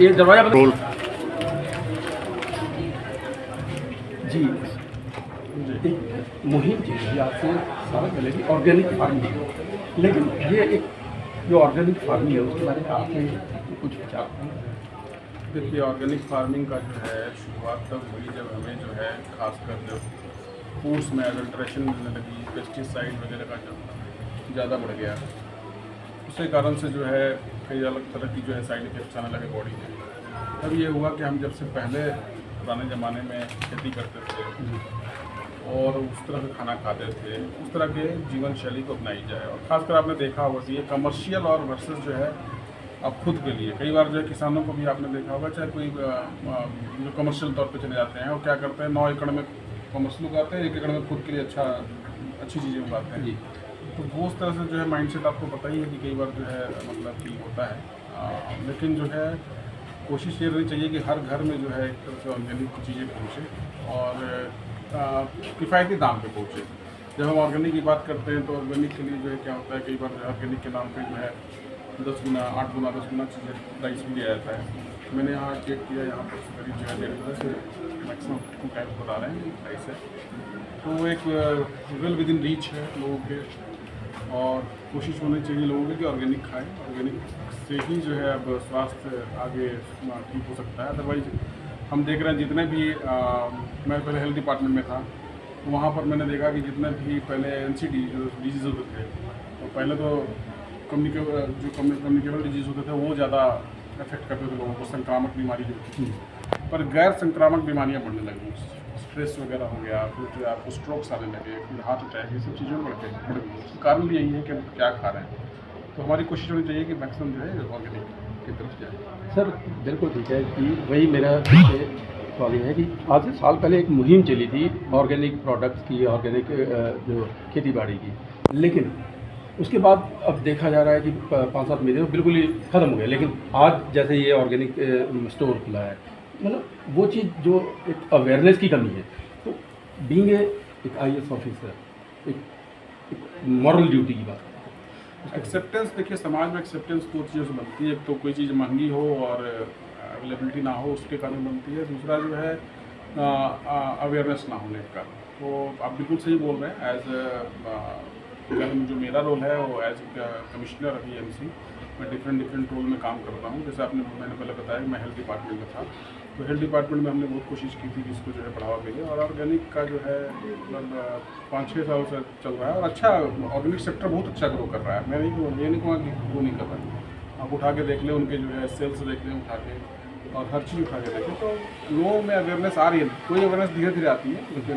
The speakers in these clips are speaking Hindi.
ये दरवाजा रोल जी। एक मुहिम थी जी आज से साल पहले की ऑर्गेनिक फार्मिंग, लेकिन ये एक जो ऑर्गेनिक फार्मिंग है उसके बारे में आपके कुछ विचार? देखिए, ऑर्गेनिक फार्मिंग का जो है शुरुआत तब हुई जब हमें जो है खासकर जब फूड्स में एडल्ट्रेशन मिलने लगी, पेस्टिसाइड वगैरह का जब ज़्यादा बढ़ गया, उसी कारण से जो है कई अलग तरह की जो है साइड इफेक्ट्स आने लगे बॉडी में। तब ये हुआ कि हम जब से पहले पुराने ज़माने में खेती करते थे और उस तरह का खाना खाते थे, उस तरह के जीवन शैली को अपनाई जाए। और ख़ासकर आपने देखा होगा कि ये कमर्शियल और वर्सेस जो है अब खुद के लिए, कई बार जो है किसानों को भी आपने देखा होगा, चाहे कोई जो कमर्शियल तौर पे चले जाते हैं और क्या करते हैं 9 एकड़ में कमर्शियल उगाते हैं, 1 एकड़ में खुद के लिए अच्छी चीज़ें उगाते हैं। तो वो उस तरह से जो है माइंडसेट आपको पता ही है कि कई बार जो है मतलब कि होता है। लेकिन जो है कोशिश ये रहनी चाहिए कि हर घर में जो है एक तरह से ऑर्गेनिक चीज़ें पहुँचे और किफ़ायती दाम पे पहुँचे। जब हम ऑर्गेनिक की बात करते हैं तो ऑर्गेनिक के लिए जो है क्या होता है, कई बार ऑर्गेनिक के नाम पे जो है 10 गुना 8 गुना 10 गुना चीज़ें प्राइस भी दिया जाता है। मैंने यहाँ चेक किया, यहाँ पर करीब जो है 1.5 से मैक्सिमम टाइम बता रहे हैं प्राइस है। तो एक वेल विद इन रीच है लोगों के, और कोशिश होनी चाहिए लोगों की कि ऑर्गेनिक खाएं। ऑर्गेनिक से ही जो है अब स्वास्थ्य आगे ठीक हो सकता है। अदरवाइज हम देख रहे हैं जितने भी मैं पहले हेल्थ डिपार्टमेंट में था, तो वहाँ पर मैंने देखा कि जितने भी पहले NCD जो डिजीज़ होते थे, तो पहले तो कम्युनिकेबल डिजीज़ होते थे वो ज़्यादा अफेक्ट करते थे लोगों को, संक्रामक बीमारी जो थी। पर गैर संक्रामक बीमारियाँ बढ़ने लगी, स्ट्रेस वगैरह हो गया, फिर आपको स्ट्रोक्स आने लगे, फिर हार्ट अटैक, ये सब चीज़ें बढ़ गई। कारण भी यही है कि हम क्या खा रहे हैं। तो हमारी कोशिश होनी चाहिए कि मैक्सिमम जो है ऑर्गेनिक की तरफ जाए। सर बिल्कुल ठीक है कि वही मेरा सवाल ये है कि आज से साल पहले एक मुहिम चली थी ऑर्गेनिक प्रोडक्ट्स की, ऑर्गेनिक जो खेती बाड़ी की, लेकिन उसके बाद अब देखा जा रहा है कि 5-7 महीने तो बिल्कुल ही ख़त्म हो गया। लेकिन आज जैसे ये ऑर्गेनिक स्टोर खुला है, मतलब वो चीज़ जो एक अवेयरनेस की कमी है, तो बीइंग एक IAS ऑफिसर एक मॉरल ड्यूटी की बात। एक्सेप्टेंस, देखिए समाज में एक्सेप्टेंस दो चीज़ों से बनती है। एक तो कोई चीज़ महंगी हो और अवेलेबिलिटी ना हो, उसके कारण बनती है। दूसरा जो है अवेयरनेस ना होने के कारण। तो आप बिल्कुल सही बोल रहे हैं। जो मेरा रोल है वो एज कमिश्नर अभी MC, मैं डिफरेंट रोल में काम करता हूँ। जैसे मैंने पहले बताया कि मैं हेल्थ डिपार्टमेंट में था, तो हेल्थ डिपार्टमेंट में हमने बहुत कोशिश की थी कि इसको जो है बढ़ावा मिले। और ऑर्गेनिक का जो है मतलब 5-6 सालों से चल रहा है और अच्छा ऑर्गेनिक सेक्टर बहुत अच्छा ग्रो कर रहा है। मैं ये नहीं कहूँगा कि वो नहीं कर रहा है। आप उठा के देख लें, उनके जो है सेल्स देख लें उठा के, और हर चीज़ उठा के देखें, तो लोगों में अवेयरनेस आ रही है। कोई अवेयरनेस धीरे धीरे आती है, लेकिन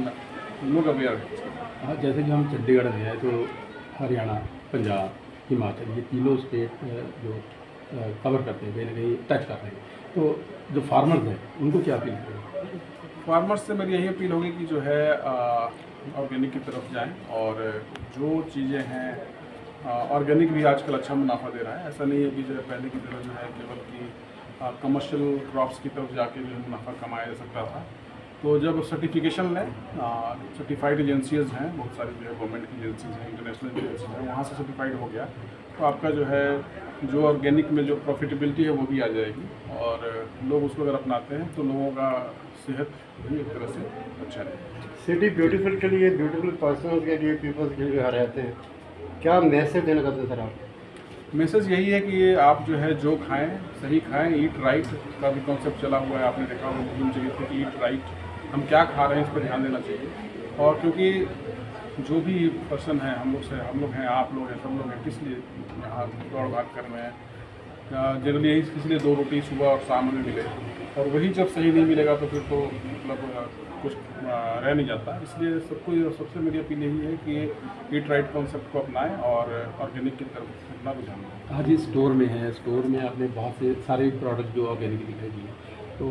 लोग अवेयर हैं। हाँ, जैसे कि हम चंडीगढ़ में हैं, तो हरियाणा, पंजाब, हिमाचल, ये तीनों स्टेट जो कवर करते हैं, कहीं ना कहीं टच कर रहे हैं, तो जो फार्मर्स हैं उनको क्या अपील करें? फार्मर्स से मेरी यही अपील होगी कि जो है ऑर्गेनिक की तरफ जाएं। और जो चीज़ें हैं ऑर्गेनिक भी आजकल अच्छा मुनाफा दे रहा है। ऐसा नहीं है कि जो है पहले की तरह जो है केवल कि कमर्शियल क्रॉप्स की तरफ जाके जो है मुनाफा कमाया जा सकता था। तो जब सर्टिफिकेशन लें, सर्टिफाइड एजेंसीज हैं बहुत सारी, जो है गवर्नमेंट की एजेंसीज हैं, इंटरनेशनल एजेंसीज हैं, वहाँ से सर्टिफाइड हो गया, तो आपका जो है जो ऑर्गेनिक में जो प्रॉफिटेबिलिटी है वो भी आ जाएगी। और लोग उसको अगर अपनाते हैं तो लोगों का सेहत भी एक तरह से अच्छा रहेगा। सिटी ब्यूटीफुल के लिए, ब्यूटीफुल पर्सनल के लिए, पीपल्स के लिए यहाँ रहते हैं, क्या मैसेज देना चाहते हैं सर आप? मैसेज यही है कि आप जो है जो खाएं सही खाएं। ईट राइट का भी कॉन्सेप्ट चला हुआ है, आपने देखा होगा मुहिम चली थी कि ईट राइट, हम क्या खा रहे हैं इस पर ध्यान देना चाहिए। और क्योंकि जो भी पर्सन है, हम लोग हैं, आप लोग हैं, सब लोग हैं, किस लिए यहाँ दौड़ भाग कर रहे हैं, जनरली यही इसलिए 2 रोटी सुबह और शाम में मिले, और वही जब सही नहीं मिलेगा तो फिर तो मतलब कुछ रह नहीं जाता। इसलिए सबसे मेरी अपील यही है कि ईट राइट कॉन्सेप्ट को अपनाएं और ऑर्गेनिक की तरफ अपना रुझान दें। आज इस स्टोर में है, स्टोर में आपने बहुत से सारे प्रोडक्ट जो ऑर्गेनिक दिखाई दिए, तो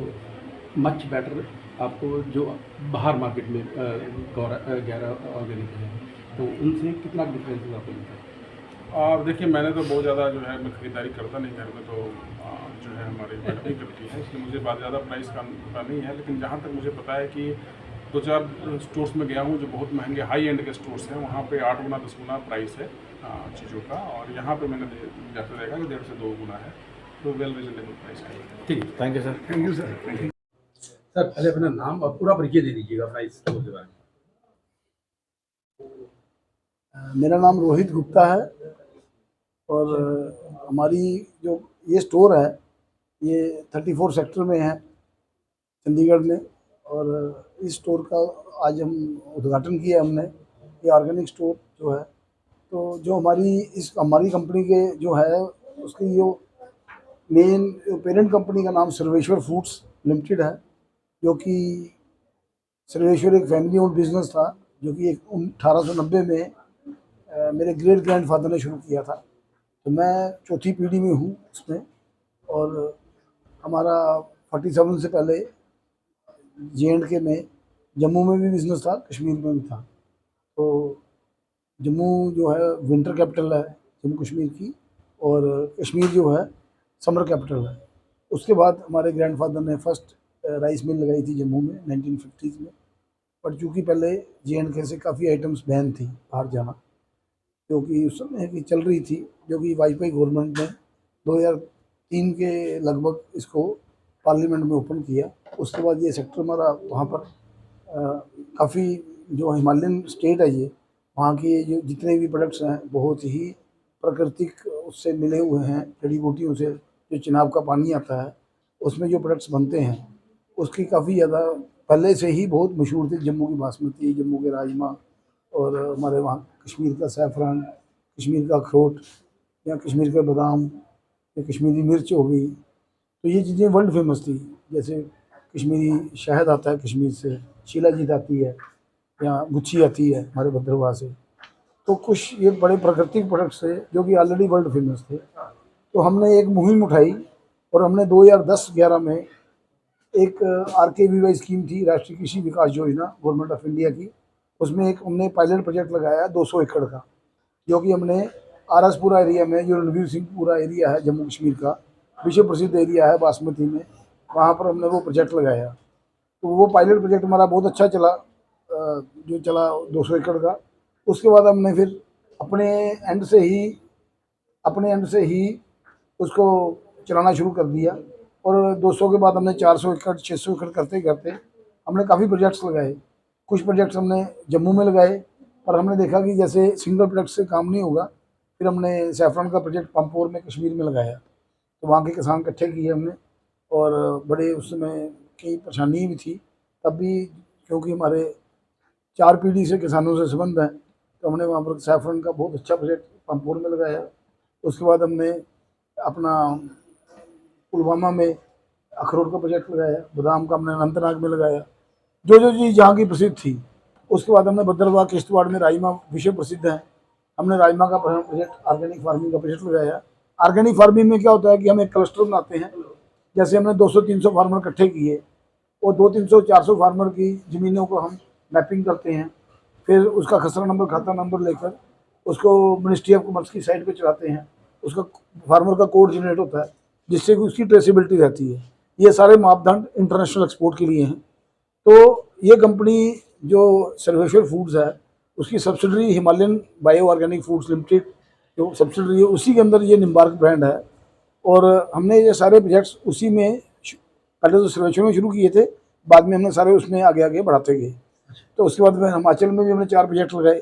मच बेटर आपको जो बाहर मार्केट में 11 ऑर्गेनिक है, तो उनसे कितना डिफरेंस आपको मिलता है? और देखिए, मैंने तो बहुत ज़्यादा जो है मैं ख़रीदारी करता नहीं, घर में तो जो है हमारी मैडम ही करती है, इसलिए मुझे बहुत ज़्यादा प्राइस का पता नहीं है। लेकिन जहाँ तक मुझे पता है कि 2-4 स्टोर्स में गया हूँ जो बहुत महंगे हाई एंड के स्टोर्स हैं, वहाँ पे 8 गुना 10 गुना प्राइस है चीज़ों का, और यहाँ पे मैंने जाकर देखा कि 1.5 से 2 गुना है। तो वेल रिजनेबल प्राइस का। ठीक है, thank you sir. Thank you sir, thank you. Sir पहले अपना नाम और पूरा परिचय दे दीजिएगा प्राइस स्टोर के बारे में। मेरा नाम रोहित गुप्ता है और हमारी जो ये स्टोर है ये 34 सेक्टर में है चंडीगढ़ में। और इस स्टोर का आज हम उद्घाटन किया हमने। ये ऑर्गेनिक स्टोर जो है, तो जो हमारी कंपनी के जो है उसकी जो मेन पेरेंट कंपनी का नाम सर्वेश्वर फूड्स लिमिटेड है, जो कि सर्वेश्वर एक फैमिली ओन्ड बिजनेस था, जो कि 1890 में मेरे ग्रेट ग्रैंडफादर ने शुरू किया था। तो मैं चौथी पीढ़ी में हूँ उसमें। और हमारा 47 से पहले J&K में, जम्मू में भी बिज़नेस था, कश्मीर में भी था। तो जम्मू जो है विंटर कैपिटल है जम्मू कश्मीर की, और कश्मीर जो है समर कैपिटल है। उसके बाद हमारे ग्रैंडफादर ने फर्स्ट राइस मिल लगाई थी जम्मू में 1950s में। पर चूँकि पहले J&K से काफ़ी आइटम्स बैन थी बाहर जाना, क्योंकि उस समय की चल रही थी, जो कि वाजपेयी गवर्नमेंट ने 2003 के लगभग इसको पार्लियामेंट में ओपन किया। उसके बाद ये सेक्टर हमारा वहाँ पर काफ़ी, जो हिमालयन स्टेट है ये, वहाँ के जो जितने भी प्रोडक्ट्स हैं बहुत ही प्राकृतिक उससे मिले हुए हैं, जड़ी बूटियों से। जो चिनाब का पानी आता है उसमें जो प्रोडक्ट्स बनते हैं उसकी काफ़ी ज़्यादा पहले से ही बहुत मशहूर थी। जम्मू की बासमती, जम्मू के राजमा, और हमारे वहाँ कश्मीर का सैफरान, कश्मीर का अखरोट, या कश्मीर का बादाम, या कश्मीरी मिर्च हो गई। तो ये चीज़ें वर्ल्ड फेमस थी। जैसे कश्मीरी शहद आता है कश्मीर से, शीलाजीत आती है, या गुच्छी आती है हमारे भद्रवाह से। तो कुछ ये बड़े प्राकृतिक प्रोडक्ट्स थे जो कि ऑलरेडी वर्ल्ड फेमस थे। तो हमने एक मुहिम उठाई और हमने 2010-11 में एक RKVY स्कीम थी, राष्ट्रीय कृषि विकास योजना, गवर्नमेंट ऑफ इंडिया की। उसमें एक हमने पायलट प्रोजेक्ट लगाया 200 एकड़ का, जो कि हमने आरसपुरा एरिया में, जो रणवीर सिंहपुरा एरिया है जम्मू कश्मीर का विश्व प्रसिद्ध एरिया है बासमती में, वहाँ पर हमने वो प्रोजेक्ट लगाया। तो वो पायलट प्रोजेक्ट हमारा बहुत अच्छा चला, जो चला 200 एकड़ का। उसके बाद हमने फिर अपने एंड से ही उसको चलाना शुरू कर दिया। और 200 के बाद हमने 400 एकड़, 600 एकड़ करते करते हमने काफ़ी प्रोजेक्ट्स लगाए। कुछ प्रोजेक्ट्स हमने जम्मू में लगाए, पर हमने देखा कि जैसे सिंगल प्रोजेक्ट से काम नहीं होगा। फिर हमने सैफरन का प्रोजेक्ट पंपोर में कश्मीर में लगाया। तो वहाँ के किसान इकट्ठे किए हमने, और बड़े उस समय कई परेशानी भी थी तब भी, क्योंकि हमारे 4 पीढ़ी से किसानों से संबंध है। तो हमने वहाँ पर सैफरन का बहुत अच्छा प्रोजेक्ट पंपोर में लगाया। उसके बाद हमने अपना पुलवामा में अखरोट का प्रोजेक्ट लगाया, बादाम का हमने अनंतनाग में लगाया, जो जो चीज़ जहाँ की प्रसिद्ध थी। उसके बाद हमने भद्रवाह किश्तवाड़ में राजमा विश्व प्रसिद्ध है, हमने राजमा का प्रोजेक्ट, ऑर्गेनिक फार्मिंग का प्रोजेक्ट लगाया। ऑर्गेनिक फार्मिंग में क्या होता है कि हम एक क्लस्टर बनाते हैं। जैसे हमने 200-300 फार्मर इकट्ठे किए, और 200-300-400 फार्मर की ज़मीनों को हम मैपिंग करते हैं। फिर उसका खसरा नंबर, खाता नंबर लेकर उसको मिनिस्ट्री ऑफ कॉमर्स की साइट पे चलाते हैं। उसका फार्मर का कोड जनरेट होता है, जिससे कि उसकी ट्रेसेबिलिटी रहती है। ये सारे मापदंड इंटरनेशनल एक्सपोर्ट के लिए हैं। तो ये कंपनी जो सर्वेश्वर फूड्स है, उसकी subsidiary Himalayan bio organic foods limited जो सब्सिडरी है, उसी के अंदर ये निम्बार्क ब्रांड है। और हमने ये सारे प्रोजेक्ट्स उसी में पहले तो सर्वेश्वर में शुरू किए थे, बाद में हमने सारे उसमें आगे आगे बढ़ाते गए। तो उसके बाद में हिमाचल में भी हमने 4 प्रोजेक्ट लगाए,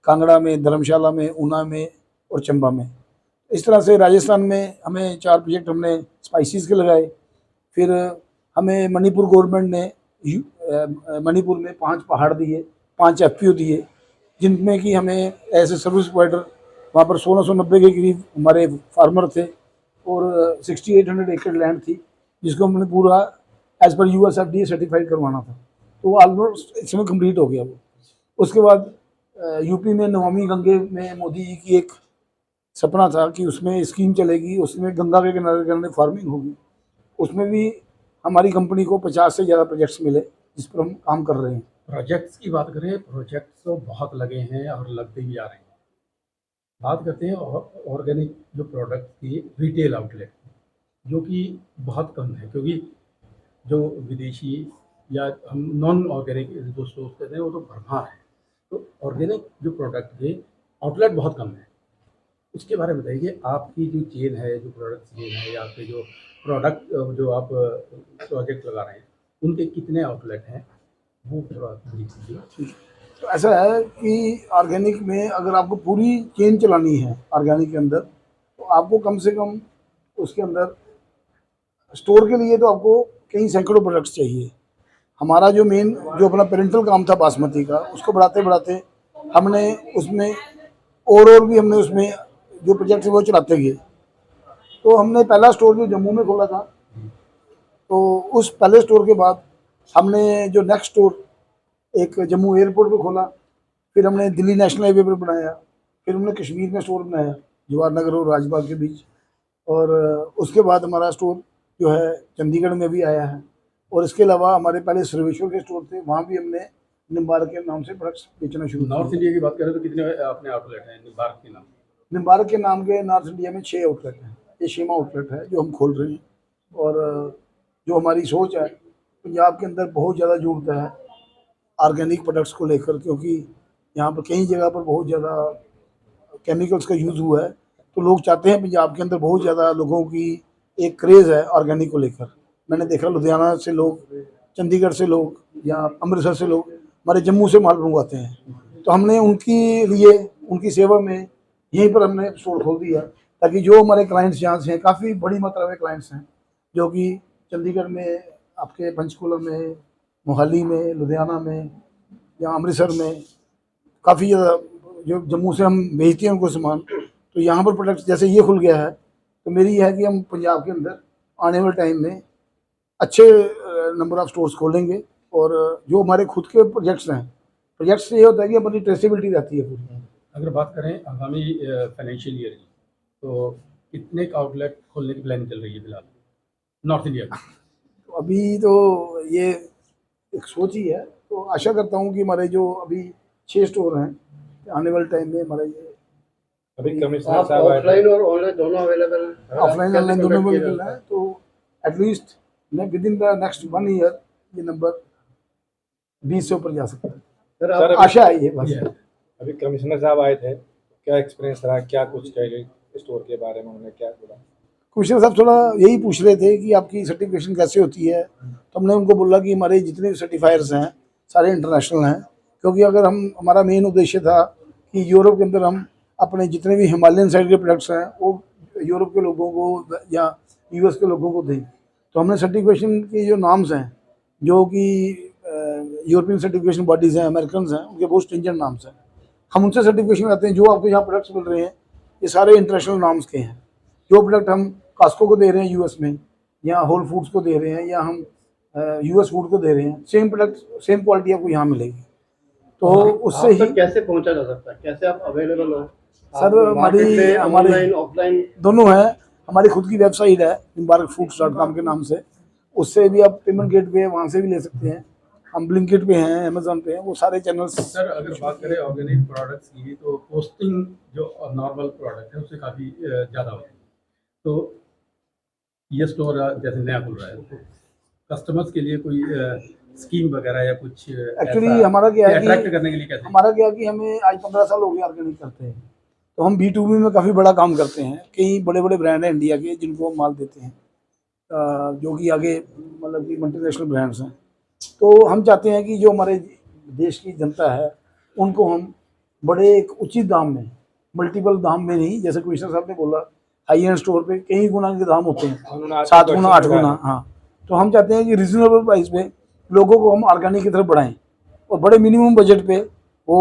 कांगड़ा में, धर्मशाला में, ऊना में और चंबा में। इस तरह से राजस्थान में हमें 4 प्रोजेक्ट हमने स्पाइसेस के लगाए। फिर हमें मणिपुर गवर्नमेंट ने मणिपुर में 5 पहाड़ दिए, 5 FPO दिए, जिनमें कि हमें ऐसे सर्विस प्रोवाइडर वहाँ पर 1690 के करीब हमारे फार्मर थे, और 6800 एकड़ लैंड थी, जिसको हमने पूरा एज पर USFDA सर्टिफाइड करवाना था। तो वो ऑलमोस्ट इस समय कम्प्लीट हो गया वो। उसके बाद यूपी में नमामि गंगे में मोदी जी की एक सपना था कि उसमें स्कीम चलेगी, उसमें गंगा के किनारे फार्मिंग होगी। उसमें भी हमारी कंपनी को 50 से ज़्यादा प्रोजेक्ट्स मिले, जिस पर हम काम कर रहे हैं। प्रोजेक्ट्स की बात करें, प्रोजेक्ट्स तो बहुत लगे हैं और लगते भी आ रहे हैं। बात करते हैं ऑर्गेनिक जो प्रोडक्ट की रिटेल आउटलेट, जो कि बहुत कम है, क्योंकि जो विदेशी या हम नॉन ऑर्गेनिक जो स्टोर्स कहते हैं वो तो भरमार है। तो ऑर्गेनिक जो प्रोडक्ट के आउटलेट बहुत कम है। उसके बारे में बताइए, आपकी जो चेन है, जो प्रोडक्ट चेन है, या आपके जो प्रोडक्ट जो आप प्रोजेक्ट लगा रहे हैं, उनके कितने आउटलेट हैं, वो थोड़ा ब्रीफ कीजिए। तो ऐसा है कि ऑर्गेनिक में अगर आपको पूरी चेन चलानी है ऑर्गेनिक के अंदर, तो आपको कम से कम उसके अंदर स्टोर के लिए तो आपको कई सैकड़ों प्रोडक्ट्स चाहिए। हमारा जो मेन जो अपना पेरेंटल काम था बासमती का, उसको बढ़ाते बढ़ाते हमने उसमें और भी हमने उसमें जो प्रोजेक्ट है वो चलाते गए। तो हमने पहला स्टोर जो जम्मू में खोला था, तो उस पहले स्टोर के बाद हमने जो नेक्स्ट स्टोर एक जम्मू एयरपोर्ट पे खोला, फिर हमने दिल्ली नेशनल हाईवे पर बनाया, फिर हमने कश्मीर में स्टोर बनाया जवाहर नगर और राजबाग के बीच, और उसके बाद हमारा स्टोर जो है चंडीगढ़ में भी आया है। और इसके अलावा हमारे पहले सर्वेश्वर के स्टोर थे, वहाँ भी हमने निम्बार्क के नाम से प्रोडक्ट्स बेचना शुरू किया। नॉर्थ इंडिया की बात करें तो कितने अपने आउटलेट हैं निम्बार्क के नाम? निम्बार्क के नाम के नॉर्थ इंडिया में 6 आउटलेट हैं। ये 6वां आउटलेट है जो हम खोल रहे हैं। और जो हमारी सोच है, पंजाब के अंदर बहुत ज़्यादा ज़रूरत है ऑर्गेनिक प्रोडक्ट्स को लेकर, क्योंकि यहाँ पर कई जगह पर बहुत ज़्यादा केमिकल्स का यूज़ हुआ है। तो लोग चाहते हैं, पंजाब के अंदर बहुत ज़्यादा लोगों की एक क्रेज़ है ऑर्गेनिक को लेकर। मैंने देखा लुधियाना से लोग, चंडीगढ़ से लोग, या अमृतसर से लोग हमारे जम्मू से माल मंगवाते हैं। तो हमने उनकी लिए, उनकी सेवा में यहीं पर हमने स्टोर खोल दिया, ताकि जो हमारे क्लाइंट्स यहाँ से हैं, काफ़ी बड़ी मात्रा में क्लाइंट्स हैं जो कि चंडीगढ़ में, आपके पंचकुला में, मोहाली में, लुधियाना में या अमृतसर में, काफ़ी ज़्यादा जो जम्मू से हम भेजते हैं उनको सामान। तो यहाँ पर प्रोडक्ट्स जैसे ये खुल गया है, तो मेरी ये है कि हम पंजाब के अंदर आने वाले टाइम में अच्छे नंबर ऑफ़ स्टोर्स खोलेंगे। और जो हमारे खुद के प्रोजेक्ट्स हैं, प्रोजेक्ट्स से ये होता है कि अपनी ट्रेसेबिलिटी रहती है पूरी। अगर बात करें आगामी फाइनेंशियल ईयर की, तो कितने आउटलेट खोलने की प्लानिंग चल रही है फिलहाल नॉर्थ इंडिया में? तो अभी तो ये एक सोच ही है। तो आशा करता हूँ कि हमारे जो अभी 6 स्टोर हैं, आने वाले टाइम में हमारे ये अभी कमिश्नर साहब आए थे। ऑफलाइन और ऑनलाइन दोनों अवेलेबल है? ऑफलाइन ऑनलाइन दोनों अवेलेबल है। तो at least with in the next 1 year ये नंबर 20 से ऊपर जा सकता है। सर, सर, आप आशा है ये बस। अभी कमिश्नर साहब आए थे, क्या एक्सपीरियंस रहा, क्या कुछ कहे स्टोर के बारे में, उन्होंने क्या बोला? कमिश्नर साहब थोड़ा यही पूछ रहे थे कि आपकी सर्टिफिकेशन कैसे होती है। तो हमने उनको बोला कि हमारे जितने सर्टिफायर्स हैं सारे इंटरनेशनल हैं, क्योंकि अगर हमारा मेन उद्देश्य था कि यूरोप के अंदर हम अपने जितने भी हिमालयन साइड के प्रोडक्ट्स हैं वो यूरोप के लोगों को या यूएस के लोगों को दें। तो हमने सर्टिफिकेशन के जो नाम्स हैं, जो कि यूरोपियन सर्टिफिकेशन बॉडीज़ हैं, अमेरिकन हैं, उनके बहुत स्ट्रिंजेंट नाम्स हैं। हम उनसे सर्टिफिकेशन आते हैं। जो आपको यहाँ प्रोडक्ट्स मिल रहे हैं ये सारे इंटरनेशनल नाम्स के हैं। जो प्रोडक्ट हम कास्को को दे रहे हैं यूएस में, या होल फूड्स को दे रहे हैं, या हम यूएस फूड को दे रहे हैं, सेम प्रोडक्ट सेम क्वालिटी आपको यहाँ मिलेगी। तो उससे ही कैसे पहुंचा जा सकता है, कैसे आप अवेलेबल हो? सर, हमारी ऑफलाइन दोनों है। हमारी खुद की वेबसाइट है nimbarkfoods.com के नाम से, उससे भी आप पेमेंट गेट पे वहाँ से भी ले सकते हैं। हम ब्लिंकिट पे हैं, अमेजोन पे हैं, वो सारे चैनल्स। सर, अगर बात करें ऑर्गेनिक प्रोडक्ट्स की, तो पोस्टिंग जो नॉर्मल प्रोडक्ट है उससे काफ़ी ज़्यादा होती है। तो ये स्टोर जैसे नया खुल रहा है, तो कस्टमर्स के लिए कोई स्कीम वगैरह या कुछ एक्चुअली हमारा क्या है अट्रैक्ट कि करने के लिए कैसे? हमारा क्या है कि हमें आज 15 साल हो गए ऑर्गेनिक करते हैं। तो हम B2B में काफ़ी बड़ा काम करते हैं। कई बड़े बड़े ब्रांड हैं इंडिया के जिनको हम माल देते हैं, जो कि आगे मतलब कि मल्टीनेशनल ब्रांड्स हैं। तो हम चाहते हैं कि जो हमारे देश की जनता है उनको हम बड़े एक उचित दाम में, मल्टीपल दाम में नहीं, जैसे कमिश्नर साहब ने बोला हाई एंड स्टोर पे कई गुना के दाम होते हैं, 7 गुना 8 गुना। हाँ, तो हम चाहते हैं कि रिजनेबल प्राइस पे लोगों को हम ऑर्गेनिक की तरफ बढ़ाएं, और बड़े मिनिमम बजट पे वो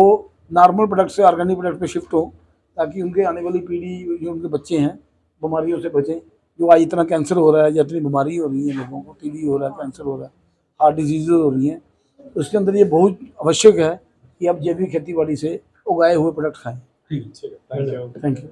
नॉर्मल प्रोडक्ट से ऑर्गेनिक प्रोडक्ट पे शिफ्ट हो, ताकि उनके आने वाली पीढ़ी, जो उनके बच्चे हैं, बीमारियों से बचें। जो आज इतना कैंसर हो रहा है, या इतनी बीमारी हो रही है लोगों को, टीबी हो रहा है, कैंसर हो रहा है, हार्ट डिजीज़ हो रही हैं, तो उसके अंदर ये बहुत आवश्यक है कि आप जैविक खेती बाड़ी से उगाए हुए प्रोडक्ट खाएँ। ठीक है। Thank you. Thank you.